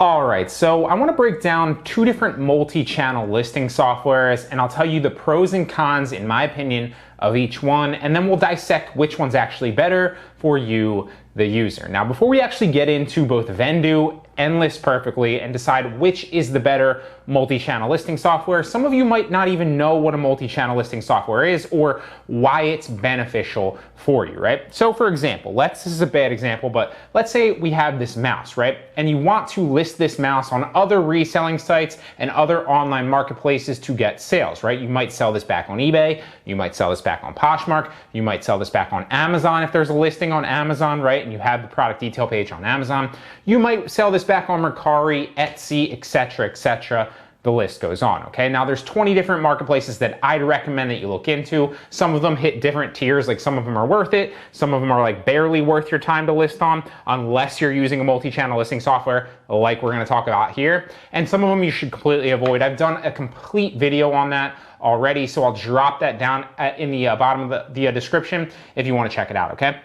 All right, so I want to break down two different multi-channel listing softwares, and I'll tell you the pros and cons, in my opinion, of each one, and then we'll dissect which one's actually better for you, the user. Now, before we actually get into both Vendoo and List Perfectly and decide which is the better multi-channel listing software, some of you might not even know what a multi-channel listing software is or why it's beneficial for you, right? So for example, this is a bad example, but let's say we have this mouse, right? And you want to list this mouse on other reselling sites and other online marketplaces to get sales, right? You might sell this back on eBay, you might sell this back on Poshmark, you might sell this back on Amazon if there's a listing on Amazon, right? And you have the product detail page on Amazon. You might sell this back on Mercari, Etsy, etc., etc. The list goes on, okay? Now there's 20 different marketplaces that I'd recommend that you look into. Some of them hit different tiers, like some of them are worth it, some of them are like barely worth your time to list on, unless you're using a multi-channel listing software like we're gonna talk about here. And some of them you should completely avoid. I've done a complete video on that already, so I'll drop that down in the bottom of the description if you wanna check it out, okay?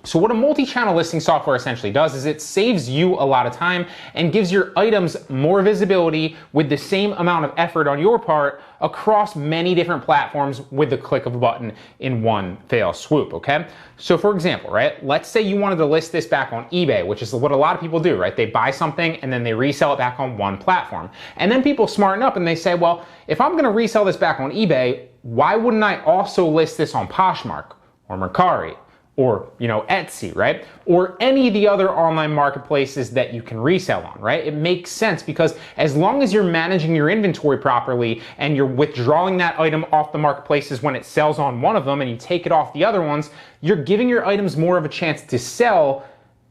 So what a multi-channel listing software essentially does is it saves you a lot of time and gives your items more visibility with the same amount of effort on your part across many different platforms with the click of a button in one fell swoop, okay? So for example, right, let's say you wanted to list this back on eBay, which is what a lot of people do, right? They buy something and then they resell it back on one platform. And then people smarten up and they say, well, if I'm gonna resell this back on eBay, why wouldn't I also list this on Poshmark or Mercari? Or, Etsy, right? Or any of the other online marketplaces that you can resell on, right? It makes sense because as long as you're managing your inventory properly and you're withdrawing that item off the marketplaces when it sells on one of them and you take it off the other ones, you're giving your items more of a chance to sell,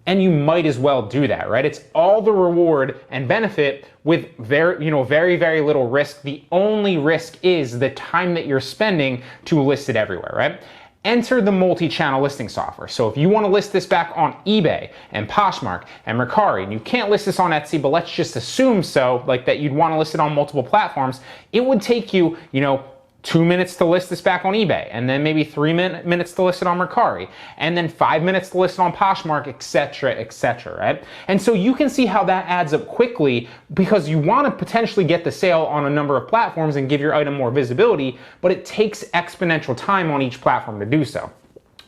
and you might as well do that, right? It's all the reward and benefit with very, very little risk. The only risk is the time that you're spending to list it everywhere, right? Enter the multi-channel listing software. So if you want to list this back on eBay and Poshmark and Mercari, and you can't list this on Etsy, but let's just assume so, like that you'd want to list it on multiple platforms, it would take you, 2 minutes to list this back on eBay, and then maybe 3 minutes to list it on Mercari, and then 5 minutes to list it on Poshmark, etc., right? And so you can see how that adds up quickly because you want to potentially get the sale on a number of platforms and give your item more visibility, but it takes exponential time on each platform to do so.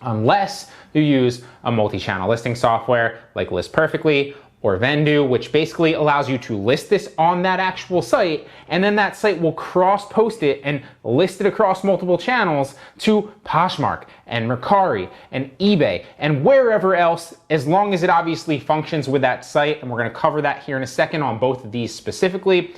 Unless you use a multi-channel listing software like List Perfectly or Vendoo, which basically allows you to list this on that actual site, and then that site will cross-post it and list it across multiple channels to Poshmark and Mercari and eBay and wherever else, as long as it obviously functions with that site, and we're gonna cover that here in a second on both of these specifically.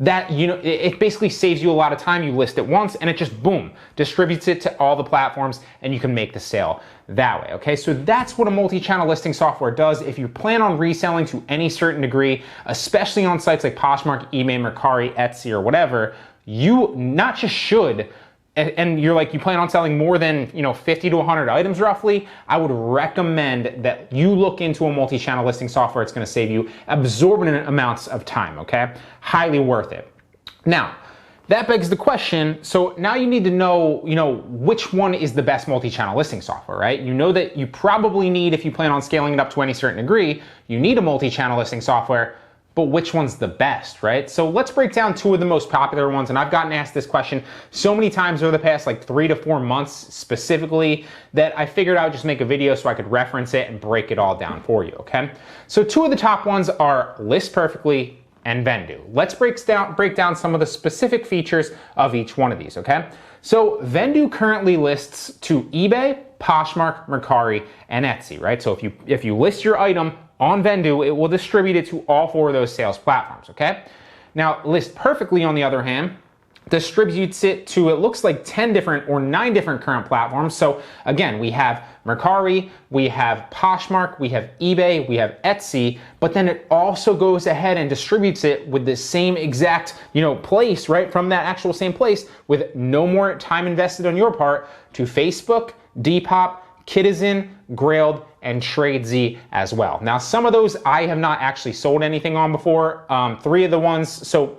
That, it basically saves you a lot of time. You list it once and it just, boom, distributes it to all the platforms and you can make the sale that way, okay? So that's what a multi-channel listing software does. If you plan on reselling to any certain degree, especially on sites like Poshmark, eBay, Mercari, Etsy, or whatever, you not just should, and you plan on selling more than 50 to 100 items roughly, I would recommend that you look into a multi-channel listing software. It's gonna save you absorbent amounts of time, okay? Highly worth it. Now, that begs the question, so now you need to know, which one is the best multi-channel listing software, right? You know that you probably need, if you plan on scaling it up to any certain degree, you need a multi-channel listing software, but which one's the best, right? So let's break down two of the most popular ones, and I've gotten asked this question so many times over the past 3 to 4 months specifically that I figured I would just make a video so I could reference it and break it all down for you, okay? So two of the top ones are List Perfectly and Vendoo. Let's break down some of the specific features of each one of these, okay? So Vendoo currently lists to eBay, Poshmark, Mercari, and Etsy, right? So if you list your item on Vendoo, it will distribute it to all 4 of those sales platforms, okay? Now, List Perfectly, on the other hand, distributes it to, it looks like 10 different or 9 different current platforms. So again, we have Mercari, we have Poshmark, we have eBay, we have Etsy, but then it also goes ahead and distributes it with the same exact, place, right? From that actual same place with no more time invested on your part to Facebook, Depop, Kidizen, Grailed, and TradeZ as well. Now, some of those I have not actually sold anything on before. 3 of the ones, so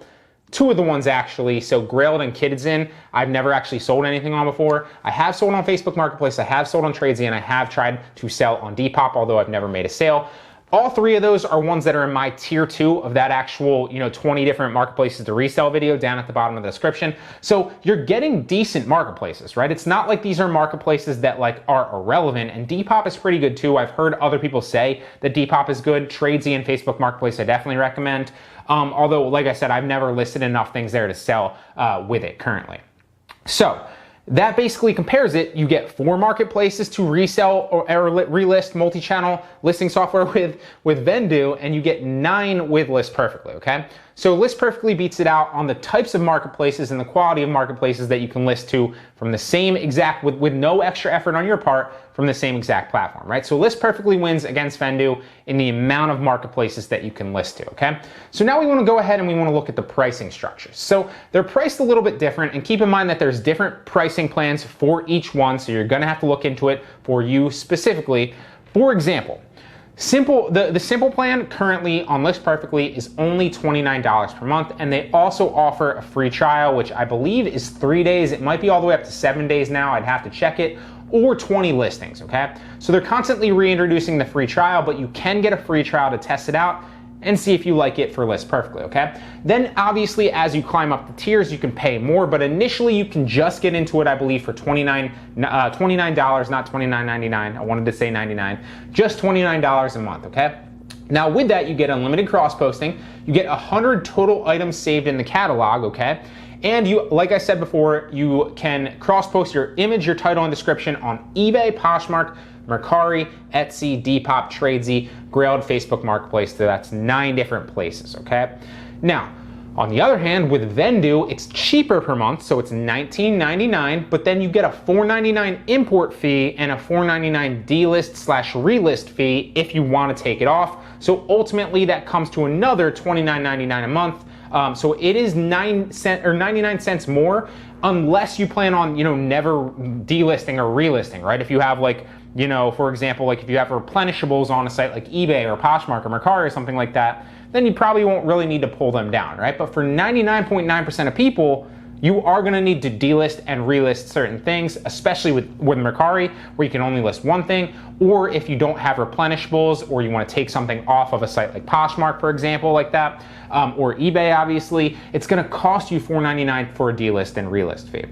2 of the ones actually, so Grailed and Kidizen, I've never actually sold anything on before. I have sold on Facebook Marketplace, I have sold on TradeZ, and I have tried to sell on Depop, although I've never made a sale. All three of those are ones that are in my tier 2 of that actual, 20 different marketplaces to resell video down at the bottom of the description. So you're getting decent marketplaces, right? It's not like these are marketplaces that like are irrelevant, and Depop is pretty good too. I've heard other people say that Depop is good. Tradesy and Facebook Marketplace I definitely recommend. Although, like I said, I've never listed enough things there to sell with it currently. So that basically compares it. You get 4 marketplaces to resell or relist multi-channel listing software with Vendoo, and you get 9 with List Perfectly, okay? So List Perfectly beats it out on the types of marketplaces and the quality of marketplaces that you can list to from the same exact, with no extra effort on your part, from the same exact platform, right? So List Perfectly wins against Vendoo in the amount of marketplaces that you can list to, okay? So now we wanna go ahead and we wanna look at the pricing structures. So they're priced a little bit different, and keep in mind that there's different pricing plans for each one, so you're gonna have to look into it for you specifically. For example, the simple plan currently on List Perfectly is only $29 per month, and they also offer a free trial, which I believe is 3 days. It might be all the way up to 7 days now. I'd have to check it. Or 20 listings, okay? So they're constantly reintroducing the free trial, but you can get a free trial to test it out and see if you like it for List Perfectly, okay? Then obviously as you climb up the tiers, you can pay more, but initially you can just get into it, I believe, for $29, not $29.99. I wanted to say $99, just $29 a month, okay? Now with that, you get unlimited cross-posting, you get 100 total items saved in the catalog, okay? And you, like I said before, you can cross-post your image, your title, and description on eBay, Poshmark, Mercari, Etsy, Depop, Tradesy, Grailed, Facebook Marketplace. So that's 9 different places, okay? Now, on the other hand, with Vendoo, it's cheaper per month, so it's $19.99, but then you get a $4.99 import fee and a $4.99 delist/relist fee if you want to take it off. So ultimately, that comes to another $29.99 a month. So it is 99 cents more, unless you plan on, never delisting or relisting, right? If you have like, for example, like if you have replenishables on a site like eBay or Poshmark or Mercari or something like that, then you probably won't really need to pull them down, right? But for 99.9% of people, you are gonna need to delist and relist certain things, especially with Mercari, where you can only list one thing, or if you don't have replenishables, or you wanna take something off of a site like Poshmark, for example, like that, or eBay, obviously, it's gonna cost you $4.99 for a delist and relist fee.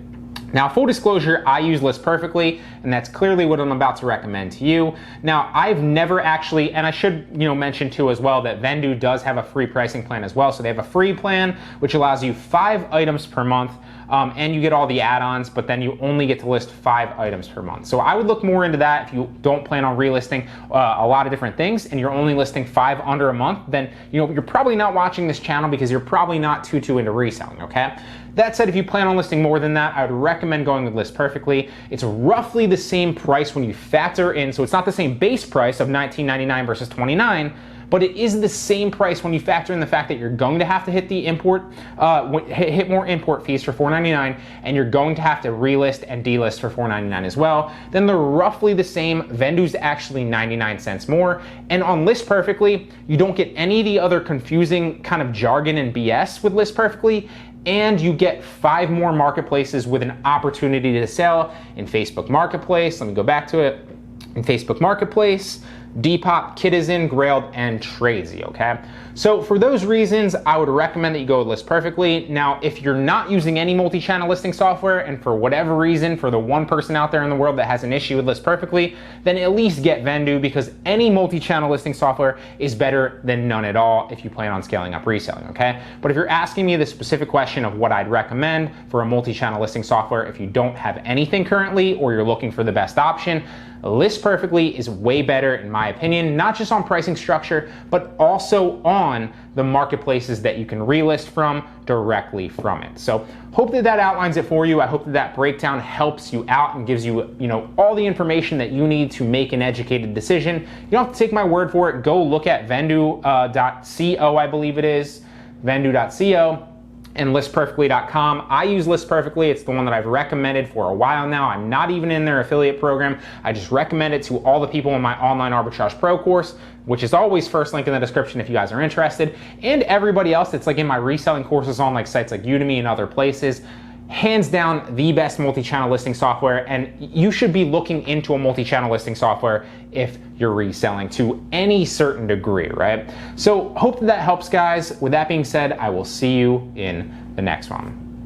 Now, full disclosure, I use List Perfectly, and that's clearly what I'm about to recommend to you. Now, I've never actually, and I should mention too as well that Vendoo does have a free pricing plan as well. So they have a free plan, which allows you 5 items per month, and you get all the add-ons, but then you only get to list 5 items per month. So I would look more into that if you don't plan on relisting a lot of different things, and you're only listing 5 under a month, then you're probably not watching this channel because you're probably not too into reselling, okay? That said, if you plan on listing more than that, I would recommend going with List Perfectly. It's roughly the same price when you factor in, so it's not the same base price of $19.99 versus $29, but it is the same price when you factor in the fact that you're going to have to hit the import, hit more import fees for $4.99, and you're going to have to relist and delist for $4.99 as well. Then they're roughly the same. Vendoo's actually 99 cents more. And on List Perfectly, you don't get any of the other confusing kind of jargon and BS with List Perfectly, and you get 5 more marketplaces with an opportunity to sell in Facebook Marketplace. Let me go back to it. In Facebook Marketplace, Depop, Citizen, Grailed, and Tradesy, okay? So for those reasons, I would recommend that you go with List Perfectly. Now, if you're not using any multi-channel listing software, and for whatever reason, for the one person out there in the world that has an issue with List Perfectly, then at least get Vendoo, because any multi-channel listing software is better than none at all if you plan on scaling up reselling, okay? But if you're asking me the specific question of what I'd recommend for a multi-channel listing software if you don't have anything currently, or you're looking for the best option, List Perfectly is way better in my opinion, not just on pricing structure, but also on the marketplaces that you can relist from directly from it. So hope that that outlines it for you. I hope that that breakdown helps you out and gives you, all the information that you need to make an educated decision. You don't have to take my word for it. Go look at vendoo.co, I believe it is, vendoo.co. and listperfectly.com. I use List Perfectly. It's the one that I've recommended for a while now. I'm not even in their affiliate program. I just recommend it to all the people in my Online Arbitrage Pro course, which is always first link in the description if you guys are interested, and everybody else that's like in my reselling courses on like sites like Udemy and other places. hands down the best multi-channel listing software, and you should be looking into a multi-channel listing software if you're reselling to any certain degree, right? So hope that helps, guys. With that being said, I will see you in the next one.